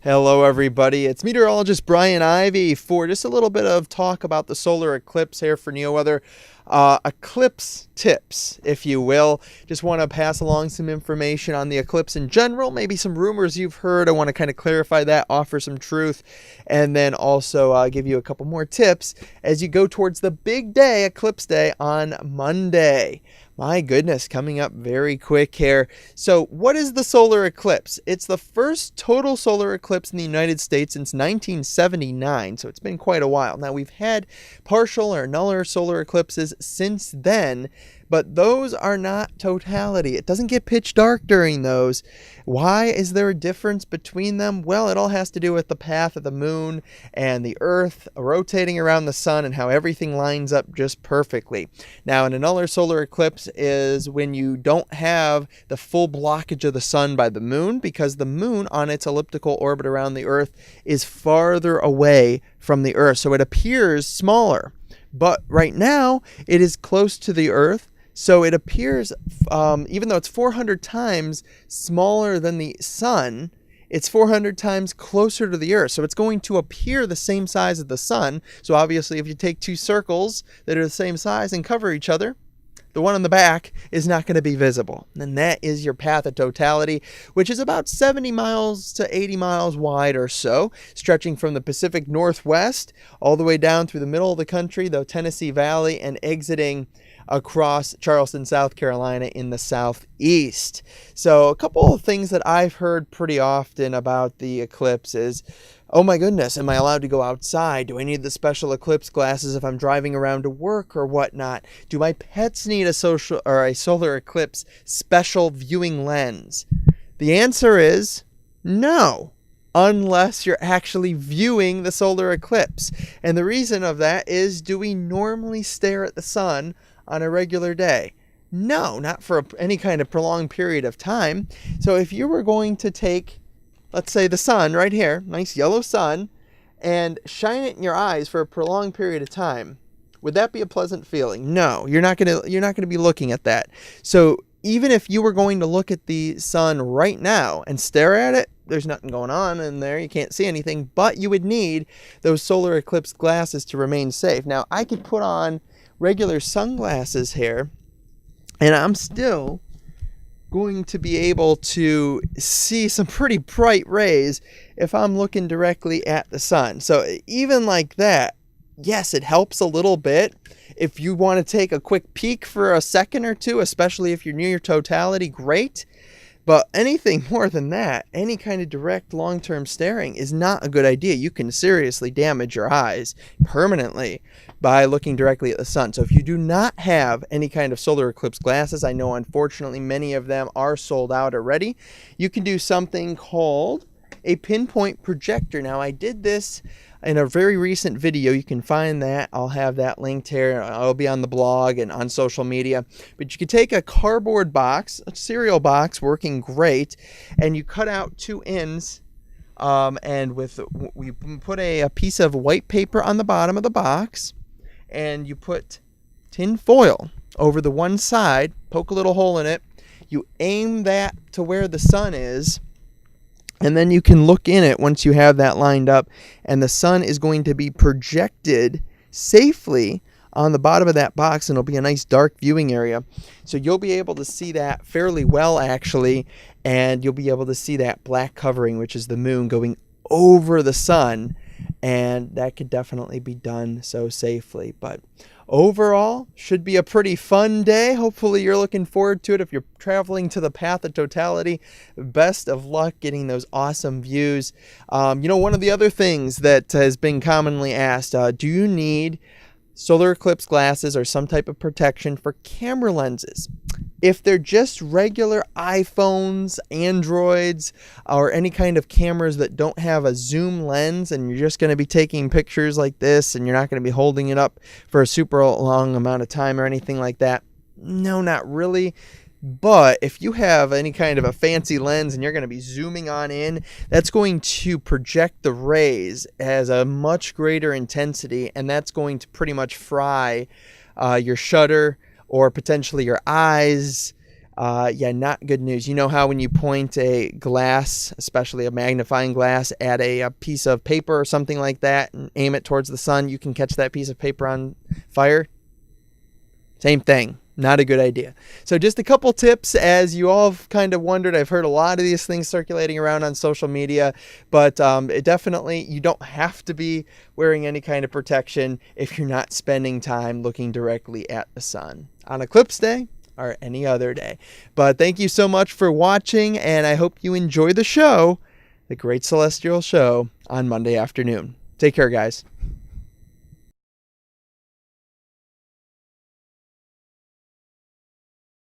Hello everybody, it's meteorologist Brian Ivy for just a little bit of talk about the solar eclipse here for NeoWeather. Eclipse tips, if you will. Just want to pass along some information on the eclipse in general, maybe some rumors you've heard. I want to kind of clarify that, offer some truth, and then also give you a couple more tips as you go towards the big day, Eclipse Day, on Monday. My goodness, coming up very quick here. So what is the solar eclipse? It's the first total solar eclipse in the United States since 1979, so it's been quite a while. Now, we've had partial or annular solar eclipses since then, but those are not totality. It doesn't get pitch dark during those. Why is there a difference between them? Well, it all has to do with the path of the moon and the earth rotating around the sun and how everything lines up just perfectly. Now, an annular solar eclipse is when you don't have the full blockage of the sun by the moon, because the moon on its elliptical orbit around the earth is farther away from the earth, so it appears smaller. But right now, it is close to the earth. So it appears, even though it's 400 times smaller than the sun, it's 400 times closer to the earth. So it's going to appear the same size as the sun. So obviously, if you take two circles that are the same size and cover each other, the one on the back is not going to be visible. And that is your path of totality, which is about 70 miles to 80 miles wide or so, stretching from the Pacific Northwest all the way down through the middle of the country, the Tennessee Valley, and exiting across Charleston, South Carolina in the southeast. So a couple of things that I've heard pretty often about the eclipse is, oh my goodness, am I allowed to go outside? Do I need the special eclipse glasses if I'm driving around to work or whatnot? Do my pets need a solar eclipse special viewing lens? The answer is no, unless you're actually viewing the solar eclipse. And the reason of that is, do we normally stare at the sun on a regular day? No, not for any kind of prolonged period of time. So if you were going to take, let's say, the sun right here, nice yellow sun, and shine it in your eyes for a prolonged period of time, would that be a pleasant feeling? No, you're not going to be looking at that. So even if you were going to look at the sun right now and stare at it, there's nothing going on in there. You can't see anything, but you would need those solar eclipse glasses to remain safe. Now, I could put on regular sunglasses here, and I'm still going to be able to see some pretty bright rays if I'm looking directly at the sun. So even like that, yes, it helps a little bit if you want to take a quick peek for a second or two, especially if you're near your totality, great. But anything more than that, any kind of direct long-term staring is not a good idea. You can seriously damage your eyes permanently by looking directly at the sun. So if you do not have any kind of solar eclipse glasses, I know unfortunately many of them are sold out already, you can do something called a Pinpoint projector. Now, I did this in a very recent video. You can find that. I'll have that linked here. I'll be on the blog and on social media. But you could take a cardboard box, a cereal box, working great, and you cut out two ends, and we put a piece of white paper on the bottom of the box, and you put tin foil over the one side, poke a little hole in it, you aim that to where the sun is, and then you can look in it once you have that lined up, and the sun is going to be projected safely on the bottom of that box, and it'll be a nice dark viewing area. So you'll be able to see that fairly well, actually, and you'll be able to see that black covering, which is the moon, going over the sun, and that could definitely be done so safely. But overall, should be a pretty fun day. Hopefully you're looking forward to it. If you're traveling to the path of totality, best of luck getting those awesome views. One of the other things that has been commonly asked, do you need solar eclipse glasses or some type of protection for camera lenses? If they're just regular iPhones, Androids, or any kind of cameras that don't have a zoom lens, and you're just going to be taking pictures like this and you're not going to be holding it up for a super long amount of time or anything like that, no, not really. But if you have any kind of a fancy lens and you're going to be zooming on in, that's going to project the rays as a much greater intensity, and that's going to pretty much fry your shutter or potentially your eyes, Yeah, not good news. You know how when you point a glass, especially a magnifying glass, at a piece of paper or something like that and aim it towards the sun, you can catch that piece of paper on fire? Same thing. Not a good idea. So just a couple tips, as you all have kind of wondered. I've heard a lot of these things circulating around on social media, but it definitely, you don't have to be wearing any kind of protection if you're not spending time looking directly at the sun on Eclipse Day or any other day. But thank you so much for watching, and I hope you enjoy the show, the Great Celestial Show, on Monday afternoon. Take care, guys.